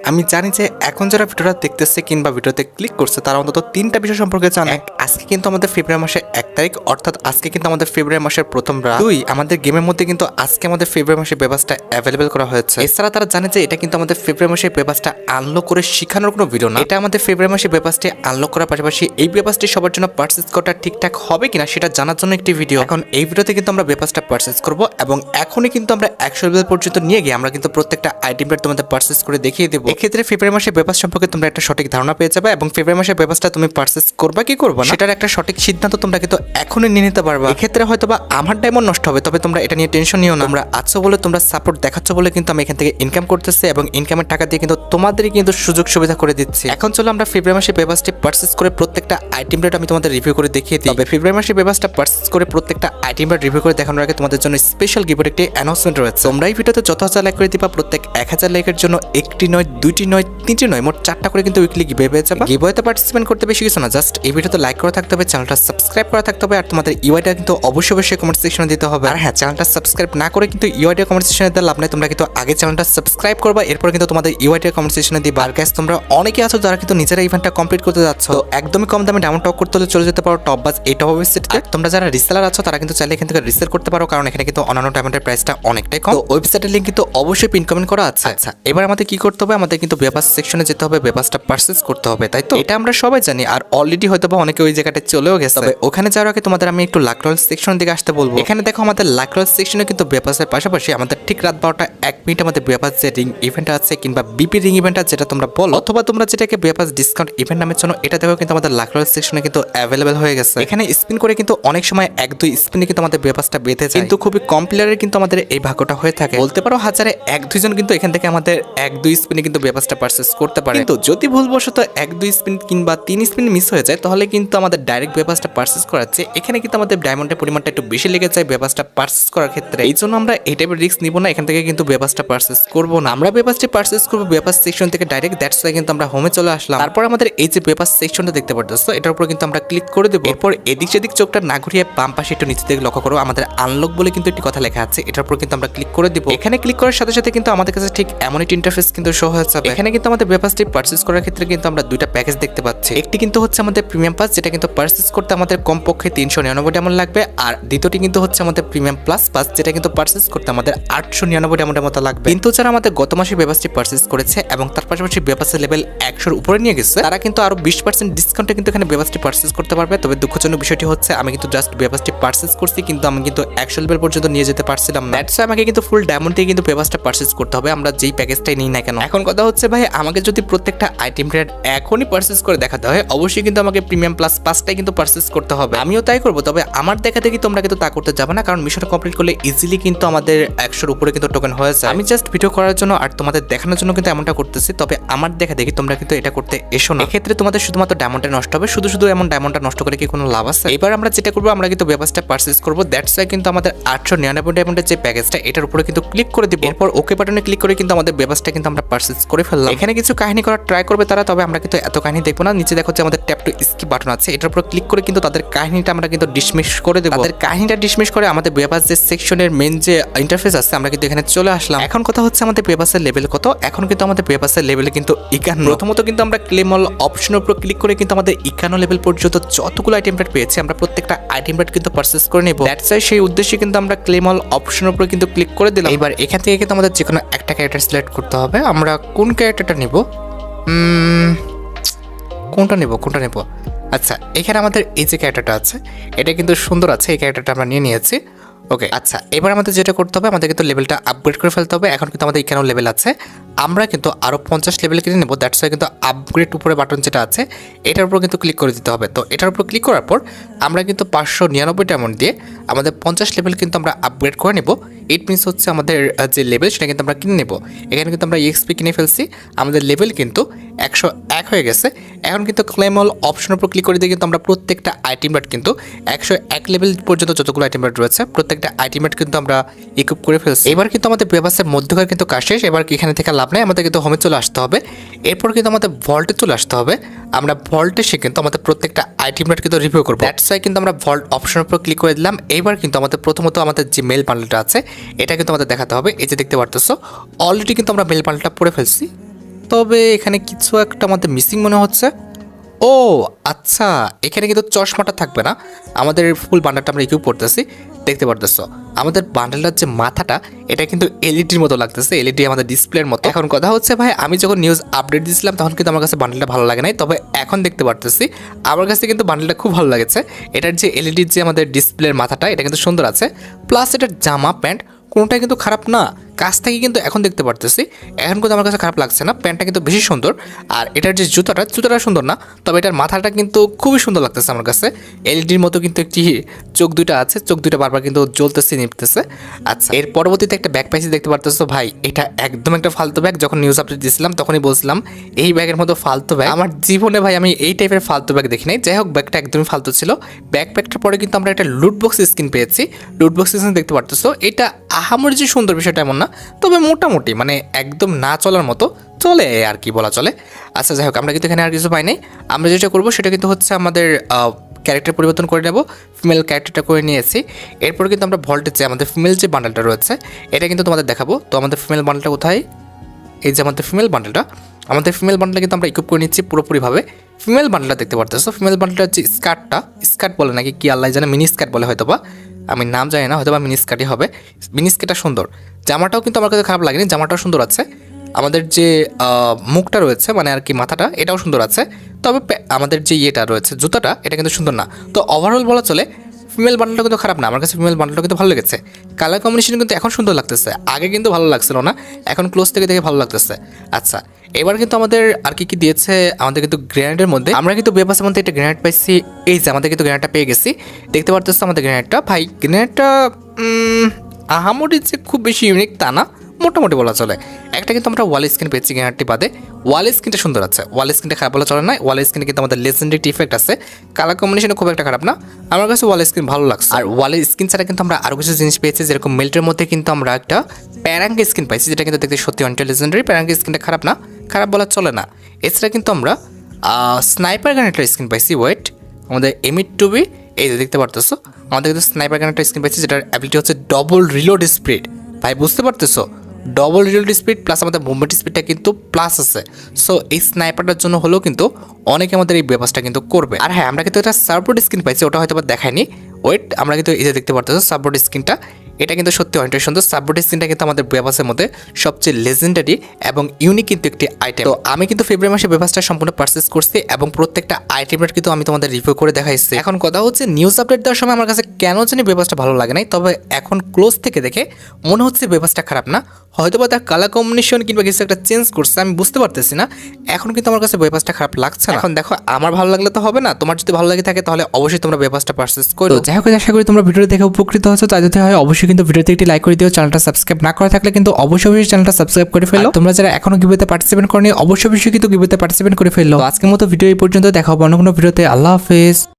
আমি জানি যে এখন যারা ভিডিওটা দেখতেছে কিংবা ভিডিওতে ক্লিক করছে তারা অন্তত তিনটা বিষয় সম্পর্কে জানে। আজকে কিন্তু আমাদের ফেব্রুয়ারি মাসের 1 তারিখ, অর্থাৎ আজকে কিন্তু আমাদের ফেব্রুয়ারি মাসের প্রথম রাত। দুই, আমাদের গেমের মধ্যে কিন্তু আজকে আমাদের ফেব্রুয়ারি মাসের ব্যবস্থা অ্যাভেলেবেল করা হয়েছে। এছাড়া তারা জানে যে এটা কিন্তু আমাদের ফেব্রুয়ারি মাসের ব্যবস্থা আনলক করে শেখানোর কোনো ভিডিও না, এটা আমাদের ফেব্রুয়ারি মাসের ব্যবস্থা আনলক করার পাশাপাশি এই ব্যবস্থা সবার জন্য পারচেজ করাটা ঠিকঠাক হবে কিনা সেটা জানার জন্য একটি ভিডিও। এখন এই ভিডিওতে কিন্তু আমরা ব্যবস্থা পারচেজ করব এবং এখনই কিন্তু আমরা 100 লেভেল পর্যন্ত নিয়ে গিয়ে আমরা কিন্তু প্রত্যেকটা আইটেম তোমাদের পারচেজ করে দেখিয়ে দেবো। এক্ষেত্রে ফেব্রুয়ারি মাসের ব্যবস্থা সম্পর্কে তোমরা একটা সঠিক ধারণা পেয়ে যাবে এবং ফেব্রুয়ারি মাসের ব্যবস্থা তুমি পারচেজ করবা কি করবা না সেটার একটা সঠিক সিদ্ধান্ত তোমরা কিন্তু এখনই নিয়ে নিতে পারবা। এক্ষেত্রে হয়তো বা আমার ডায়মন্ড নষ্ট হবে, তবে তোমরা এটা নিয়ে টেনশন নিও না। তোমরা আছো বলে, তোমরা সাপোর্ট দেখাচ্ছ বলে কিন্তু আমি এখান থেকে ইনকাম করতেছি এবং ইনকামের টাকা দিয়ে কিন্তু তোমাদেরই কিন্তু সুযোগ সুবিধা করে দিচ্ছি। এখন চলো আমরা ফেব্রুয়ারি মাসের ব্যবস্থা পারচেজ করে প্রত্যেকটা আইটেম রেট আমি তোমাদের রিভিউ করে দেখিয়ে দিই। তবে ফেব্রুয়ারি মাসের ব্যবস্থা পারচেজ করে প্রত্যেকটা আইটেম রেট রিভিউ করে দেখানোর আগে তোমাদের জন্য স্পেশাল গিফটের একটি অ্যানাউন্সমেন্ট রয়েছে। তোমরা এই ভিডিওতে যত হাজার লাইক করে দিবা প্রত্যেক 1000 লাইকের জন্য একটি নয়, দুইটি নয়, তিনটি নয়, মোট 4টা করে কিন্তু উইকলি গিভওয়ে পেয়ে যাবে। গিভওয়েতে পার্টিসিপেট করতে বেশি কিছু না, জাস্ট এই ভিডিওতে লাইক করা থাকতে হবে, চ্যানেলটা সাবস্ক্রাইব করা থাকতে হবে আর তোমাদের ইউআইটা কিন্তু অবশ্যই কমেন্ট সেকশনে দিতে হবে। আর হ্যাঁ, চ্যানেলটা সাবস্ক্রাইব না করে কিন্তু ইউআইটা কমেন্ট সেকশনে দিতে লাভ নাই, তোমরা কিন্তু আগে চ্যানেলটা সাবস্ক্রাইব করবা, এরপর কিন্তু তোমাদের ইউআইটা কমেন্ট সেকশনে দিবা। আর গাইস, তোমরা অনেকে আছো যারা কিন্তু নিজেরা ইভেন্টটা কমপ্লিট করতে যাচ্ছ, তো একদমই কম দামে ডায়মন্ড টক করতে হলে চলে যেতে পারো টপ বাস এই টপ ওয়েবসাইটে। তোমরা যারা রিসেলার আছো তারা কিন্তু চাইলে এখান থেকে রিসেল করতে পারো, কারণ এখানে কিন্তু অন্যান্য ডায়মন্ডের প্রাইসটা অনেকটাই কম। তো ওয়েবসাইটের লিংক কিন্তু অবশ্যই পিন কমেন্ট করা আছে। আচ্ছা, এবার আমাদের কি করতে হবে, আমাদের কিন্তু বেপাস সেকশনে যেতে হবে, বেপাসটা পারচেজ করতে হবে, তাই তো? এটা আমরা সবাই জানি আর অলরেডি হয়তো বা অনেকে ওই জায়গাটা চলেও গেছে। তবে ওখানে যাওয়ার আগে তোমাদের আমি একটু লাক রয়্যাল সেকশনের দিকে আসতে বলবো। এখানে দেখো আমাদের লাক রয়্যাল সেকশনে কিন্তু বেপাসের পাশাপাশি আমাদের ঠিক রাত 12টা 1 মিনিট আমাদের বেপাস যে রিং ইভেন্ট আছে কিংবা বিপি রিং ইভেন্ট আছে যেটা তোমরা বলো, অথবা তোমরা যেটাকে বেপাস ডিসকাউন্ট ইভেন্ট নামের জন্য, এটা দেখো কিন্তু আমাদের লাক রয়্যাল সেকশনে কিন্তু অ্যাভেলেবেল হয়ে গেছে। এখানে স্পিন করে কিন্তু অনেক সময় 1-2 স্পিনে কিন্তু আমাদের বেপাসটা বেঁধে যায়, কিন্তু খুবই কম প্লেয়ারের কিন্তু আমাদের এই ভাগ্যটা হয়ে থাকে। বলতে পারো হাজারে 1-2 জন কিন্তু এখান থেকে আমাদের 1-2 স্পিনে কিন্তু বেপাসটা পারচেজ করতে পারে। কিন্তু যদি ভুলবশত 1-2 স্পিন কিংবা 3 স্পিন মিস হয়ে যায় তাহলে কিন্তু আমাদের ডাইরেক্ট বেপাসটা পারচেজ করাচ্ছে এখানে কিন্তু আমাদের ডায়মন্ডের পরিমাণটা একটু বেশি লেগে যায় বেপাসটা পারচেজ করার ক্ষেত্রে। এই জন্য আমরা এই টাইপের রিস্ক নিব না, এখান থেকে কিন্তু বেপাসটা পারচেজ করব না। আমরা বেপাসটি পারচেজ করব বেপাস সেকশন থেকে ডাইরেক্ট, দ্যাটস ওয়াই কিন্তু আমরা হোমে চলে আসলাম। তারপর আমাদের এই যে বেপাস সেকশনটা দেখতে পারতেছো এটার উপর কিন্তু আমরা ক্লিক করে দেবো। এরপর এদিক সেদিক চোখটা না ঘুরিয়ে বাম পাশে একটু নিচে দিকে লক্ষ্য করো, আমাদের আনলক বলে কিন্তু একটি কথা লেখা আছে, এটার উপর কিন্তু আমরা ক্লিক করে দিব। এখানে ক্লিক করার সাথে সাথে কিন্তু আমাদের কাছে ঠিক এমন একটি ইন্টারফেস কিন্তু শো হয়ে যাবে। এখানে কিন্তু আমাদের বেপাসটি পারচেজ করার ক্ষেত্রে কিন্তু আমরা দুইটা প্যাকেজ দেখতে পাচ্ছি। একটি কিন্তু হচ্ছে আমাদের প্রিমিয়াম পাস, যেটা কিন্তু পারচেজ করতে আমাদের কমপক্ষে 399 ডায়মন্ড লাগবে, আর দ্বিতীয়টি কিন্তু হচ্ছে আমাদের প্রিমিয়াম প্লাস পাস, যেটা কিন্তু পারচেজ করতে আমাদের 899 ডায়মন্ডের মতো লাগবে। কিন্তু যারা আমাদের গত মাসে বেপাসটি পারচেজ করেছে এবং তার পাশাপাশি বেপাসের লেভেল 100 উপরে নিয়ে গেছে, তারা কিন্তু আরো 20% ডিসকাউন্টে কিন্তু এখানে বেপাসটি পারচেজ করতে পারবে। তবে দুঃখজনক বিষয়টি হচ্ছে আমি কিন্তু জাস্ট বেপাসটি পারচেজ করছি, কিন্তু আমি কিন্তু 100 লেভেল পর্যন্ত নিয়ে যেতে পারছিলাম না। দ্যাটস আমাকে কিন্তু ফুল ডায়মন্ড দিয়ে কিন্তু বেপাসটা পারচেজ করতে হবে, আমরা যেই প্যাকেজটাই নিই না কেন। এখন কথা হচ্ছে ভাই, আমাকে যদি প্রত্যেকটা আইটেম রেট এখনই পারচেজ করে দেখাতে হয়, অবশ্যই কিন্তু আমাকে প্রিমিয়াম প্লাস পাসটাই কিন্তু পারচেজ করতে হবে। আমিও তাই করবো, তবে আমার দেখা দেখি তোমরা কিন্তু তা করতে যাবে না, কারণ মিশনটা কমপ্লিট করলে ইজিলি কিন্তু আমাদের 100 উপরে কিন্তু টোকেন হয়ে যায়। আমি জাস্ট ভিডিও করার জন্য আর তোমাদের দেখানোর জন্য কিন্তু এমনটা করতেছি, তবে আমার দেখা দেখি তোমরা কিন্তু এটা করতে এসো না। এক্ষেত্রে তোমাদের শুধুমাত্র ডায়মন্ডটা নষ্ট হবে, শুধু এমন ডায়মন্ডটা নষ্ট করে কি কোনো লাভ আছে? এবার আমরা যেটা করবো, আমরা কিন্তু বেপাসটা পারচেজ করবো, দ্যাটস ওয়াই কিন্তু আমাদের 899 ডায়মন্ডের যে প্যাকেজটা এটার উপরে কিন্তু ক্লিক করে দিব। এরপর ওকে বাটনে ক্লিক করে কিন্তু আমাদের বেপাসটা কিন্তু আমরা পারচেজ করে ফেললাম। এখানে কিছু কাহিনী করার ট্রাই করবে তারা, তবে আমরা কিন্তু এত কাহিনী দেখবো না। নিচে দেখো যে আমাদের ট্যাপ টু স্কিপ বাটন আছে, এটার উপর ক্লিক করে কিন্তু তাদের কাহিনীটা আমরা কিন্তু ডিসমিস করে দেবো। তাদের কাহিনীটা ডিসমিস করে আমাদের বেপাস যে সেকশনের মেন যে ইন্টারফেস আছে আমরা কিন্তু এখানে চলে আসলাম। এখন কথা হচ্ছে আমাদের বেপাসের লেভেল কত? এখন কিন্তু আমাদের বেপাসের লেভেল কিন্তু 51। প্রথমত কিন্তু আমরা ক্লেম অল অপশনের উপর ক্লিক করে কিন্তু আমাদের 51 লেভেল পর্যন্ত যতগুলো আইটেম রেট পেয়েছি আমরা প্রত্যেকটা আইটেম রেট কিন্তু পারচেজ করে নেব। দ্যাটস ওয়াই সেই উদ্দেশ্যে কিন্তু আমরা ক্লেম অল অপশনের উপর কিন্তু ক্লিক করে দিলাম। এবার এখান থেকে কিন্তু আমাদের যে কোনো একটা ক্যারেক্টার সিলেক্ট করতে হবে। আমরা কোন ক্যারেক্টারটা নিব? কোনটা নেব? আচ্ছা, এখানে আমাদের এই যে ক্যারেক্টারটা আছে এটা কিন্তু সুন্দর আছে, এই ক্যারেক্টারটা আমরা নিয়ে নিয়েছি। ওকে, আচ্ছা, এবার আমাদের যেটা করতে হবে, আমাদের কিন্তু লেভেলটা আপগ্রেড করে ফেলতে হবে। এখন কিন্তু আমাদের এখানেও লেভেল আছে, আমরা কিন্তু আরও 50 লেভেল কিনে নেব। দ্যাটস ওয়াই কিন্তু আপগ্রেড উপরে বাটন যেটা আছে এটার উপর কিন্তু ক্লিক করে দিতে হবে। তো এটার উপর ক্লিক করার পর আমরা কিন্তু 599 ডায়মন্ড দিয়ে আমাদের 50 লেভেল কিন্তু আমরা আপগ্রেড করে নেব। ইট মিনস হচ্ছে আমাদের যে লেভেল সেটা কিন্তু আমরা কিনে নেব। এখানে কিন্তু আমরা এক্সপি কিনে ফেলছি, আমাদের লেভেল কিন্তু 101 হয়ে গেছে। এখন কিন্তু ক্লেম অল অপশনের উপর ক্লিক করে দিয়ে কিন্তু আমরা প্রত্যেকটা আইটেম রেট কিন্তু 101 লেভেল পর্যন্ত যতগুলো আইটেম রেট রয়েছে প্রত্যেকটা আইটেম রেট কিন্তু আমরা ইকুইপ করে ফেলছি। এবার কিন্তু আমাদের বেপাসের মধ্যকার কিন্তু কাজ শেষ। এবার এখানে থেকে লাভ নাই, আমাদের কিন্তু হোমে চলে আসতে হবে। এরপর কিন্তু আমাদের ভল্টে চলে আসতে হবে। আমরা ভল্টে সে কিন্তু আমাদের প্রত্যেকটা আইটেম রেট কিন্তু রিভিউ করবো। দ্যাটস ওয়াই কিন্তু আমরা ভল্ট অপশনের উপর ক্লিক করে দিলাম। এইবার কিন্তু আমাদের প্রথমত আমাদের যে মেল বান্ডেলটা আছে এটা কিন্তু আমাদের দেখাতে হবে। এই যে দেখতে পারতেছো অলরেডি কিন্তু আমরা মেল বান্ডেলটা পড়ে ফেলছি। তবে এখানে কিছু একটা আমাদের মিসিং মনে হচ্ছে। ও আচ্ছা, এখানে কিন্তু চশমাটা থাকবে না, আমাদের ফুল বান্ডেলটা আমরা ইকুইপ করতেছি, দেখতে পারতেছো আমাদের বান্ডেলটার যে মাথাটা এটা কিন্তু এলইডির মতো লাগতেছে, এলইডি আমাদের ডিসপ্লের মতো। এখন কথা হচ্ছে ভাই, আমি যখন নিউজ আপডেট দিয়েছিলাম তখন কিন্তু আমার কাছে বান্ডেলটা ভালো লাগে নাই, তবে এখন দেখতে পারতেছি আমার কাছে কিন্তু বান্ডেলটা খুব ভালো লাগেছে। এটার যে এলইডির যে আমাদের ডিসপ্লের মাথাটা এটা কিন্তু সুন্দর আছে, প্লাস এটার জামা প্যান্ট কোনোটাই কিন্তু খারাপ না, কাছ থেকে কিন্তু এখন দেখতে পারতেছি এখন কিন্তু আমার কাছে খারাপ লাগছে না, প্যান্টটা কিন্তু বেশি সুন্দর। আর এটার যে জুতাটা সুন্দর না, তবে এটার মাথাটা কিন্তু খুবই সুন্দর লাগতেছে আমার কাছে, এলইডির মতো কিন্তু একটি চোখ দুইটা আছে, চোখ দুইটা বারবার কিন্তু জ্বলতেছে নিপতেছে। আচ্ছা, এর পরবর্তীতে একটা ব্যাগ পাইছি, দেখতে পারতেছো ভাই এটা একদম একটা ফালতু ব্যাগ। যখন নিউজ আপডেট দিয়েছিলাম তখনই বলছিলাম এই ব্যাগের মতো ফালতু ব্যাগ আমার জীবনে ভাই আমি এই টাইপের ফালতু ব্যাগ দেখি নাই। যাই হোক, ব্যাগটা একদমই ফালতু ছিল। ব্যাগপ্যাকটার পরে কিন্তু আমরা একটা লুট বক্স স্কিন পেয়েছি, লুট বক্স স্কিন দেখতে পারতেছো, এটা আহামরি যে সুন্দর বিষয়টা এমন না, তবে মোটামুটি মানে একদম না চলার মতো চলে আর কি বলা চলে। আচ্ছা যাই হোক, আমরা কিন্তু এখানে আর কিছু পাই নাই। আমরা যেটা করবো সেটা কিন্তু হচ্ছে আমাদের ক্যারেক্টার পরিবর্তন করে নেব, ফিমেল ক্যারেক্টারটা করে নিয়েছি। এরপর কিন্তু আমরা ভল্টের যে আমাদের ফিমেল যে বান্ডেলটা রয়েছে এটা কিন্তু তোমাদের দেখাবো। তো আমাদের ফিমেল বান্ডেলটা কোথায়, এই যে আমাদের ফিমেল বান্ডেলটা, আমাদের ফিমেল বান্ডেলটা কিন্তু আমরা ইকুইপ করে নিচ্ছি পুরোপুরিভাবে। ফিমেল বান্ডেলটা দেখতে পারতেছো, ফিমেল বান্ডেলটার যে স্কার্ট বলে নাকি কি আল্লাহ জানে, মিনি স্কার্ট বলে হয়তো বা, আমি নাম জানি না, হয়তো বা মিনি স্কার্টই হবে। মিনি স্কার্টটা সুন্দর, জামাটাও কিন্তু আমার কাছে খারাপ লাগেনি, জামাটাও সুন্দর আছে। আমাদের যে মুখটা রয়েছে মানে আর কি মাথাটা এটাও সুন্দর আছে, তবে আমাদের যে ইয়েটা রয়েছে জুতাটা এটা কিন্তু সুন্দর না। তো ওভারঅল বলা চলে ফিমেল বান্ডেলটা কিন্তু খারাপ না, আমার কাছে ফিমেল বান্ডেলটা কিন্তু ভালো লেগেছে। কালার কম্বিনেশন কিন্তু এখন সুন্দর লাগতেছে, আগে কিন্তু ভালো লাগছিল না, এখন ক্লোজ থেকে দেখে ভালো লাগতেছে। আচ্ছা, এবার কিন্তু আমাদের আর কি কি দিয়েছে, আমাদের কিন্তু গ্রেনেডের মধ্যে আমরা কিন্তু বেপাসের মধ্যে একটা গ্রেনেড পাইছি। এই যে আমাদের কিন্তু গ্রেনেডটা পেয়ে গেছি, দেখতে পারতেছো আমাদের গ্রেনেডটা। ভাই গ্রেনেডটা আহামরি যে খুব বেশি ইউনিক তা না, মোটামুটি বলা চলে। একটা কিন্তু আমরা ওয়াল স্ক্রিন পেয়েছি গ্রেনেডটি বাদে, ওয়াল স্ক্রিনটা সুন্দর আছে, ওয়াল স্ক্রিনটা খারাপ বলা চলে না, ওয়াল স্ক্রিনে কিন্তু আমাদের লেজেন্ডারি ইফেক্ট আছে, কালার কম্বিনেশন খুব একটা খারাপ না, আমার কাছে ওয়াল স্ক্রিন ভালো লাগছে। আর ওয়ালের স্ক্রিন ছাড়া কিন্তু আমরা আরও কিছু জিনিস পেয়েছি, যেরকম মেল্টের মধ্যে কিন্তু আমরা একটা প্যারাঙ্গ স্ক্রিন পাইছি, যেটা কিন্তু দেখতে সত্যি অনেকটা লেজেন্ডারি। প্যারাঙ্গ স্ক্রিনটা খারাপ না, খারাপ বলা চলে না। এছাড়া কিন্তু আমরা স্নাইপার গ্রেনেডের স্ক্রিন পাইছি, ওয়েট আমাদের M8-2B, এই যে দেখতে পারতেছো আমাদের কিন্তু স্নাইপার গ্রেনেডের স্ক্রিন পাইছি, যেটার অ্যাবিলিটি হচ্ছে ডবল রিলোড স্পিড। ভাই বুঝতে পারতেছো, ডবল রিলোড স্পিড প্লাস আমাদের মুভমেন্ট স্পিডটা কিন্তু প্লাস আছে। সো এই স্নাইপারটার জন্য হলেও কিন্তু অনেকে আমাদের এই ব্যবস্থা কিন্তু করবে। আর হ্যাঁ, আমরা কিন্তু একটা সাপোর্ট স্ক্রিন পাইছি, ওটা হয়তো বা দেখায়নি, ওয়েট আমরা কিন্তু এই যে দেখতে পারতেছো সাপোর্ট স্ক্রিনটা, এটা কিন্তু সত্যি অনেকটাই সুন্দর। সাপোর্ট স্ক্রিনটা কিন্তু আমাদের বেবাসের মধ্যে সবচেয়ে লেজেন্ডারি এবং ইউনিক কিন্তু একটি আইটেম। তো আমি কিন্তু ফেব্রুয়ারি মাসে বেবাসটা সম্পূর্ণ পারচেস করছি এবং প্রত্যেকটা আইটেমের কিন্তু আমি তোমাদের রিভিউ করে দেখাইছি। এখন কথা হচ্ছে নিউজ আপডেট দেওয়ার সময় আমার কাছে কেন জানি বেবাসটা ভালো লাগে নাই, তবে এখন ক্লোজ থেকে দেখে মনে হচ্ছে বেবাসটা খারাপ না, হয়তো বা তার কালার কম্বিনেশন কিংবা কিছু একটা চেঞ্জ করছে, আমি বুঝতে পারতেছি না। এখন কিন্তু আমার কাছে বেবাসটা খারাপ লাগছে না। এখন দেখো, আমার ভালো লাগলে তো হবে না, তোমার যদি ভালো লাগে থাকে তাহলে অবশ্যই তোমরা বেবাসটা পারচেস করো। যাই হোক, আশা করি তোমরা ভিডিও দেখে উপকৃত হচ্ছো, তাই যদি হয় অবশ্যই কিন্তু ভিডিওতে একটি লাইক করে দিও। চ্যানেলটা সাবস্ক্রাইব না করা থাকলে কিন্তু অবশ্যই চ্যানেলটা সাবস্ক্রাইব করে ফেলো। তোমরা যারা এখনো গিভওয়েতে পার্টিসিপেট করনি অবশ্যই কিন্তু গিভওয়েতে পার্টিসিপেট করে ফেলো। আজকের মতো ভিডিও এই পর্যন্ত, দেখা হবে অন্য কোনো ভিডিওতে। আল্লাহ হাফেজ।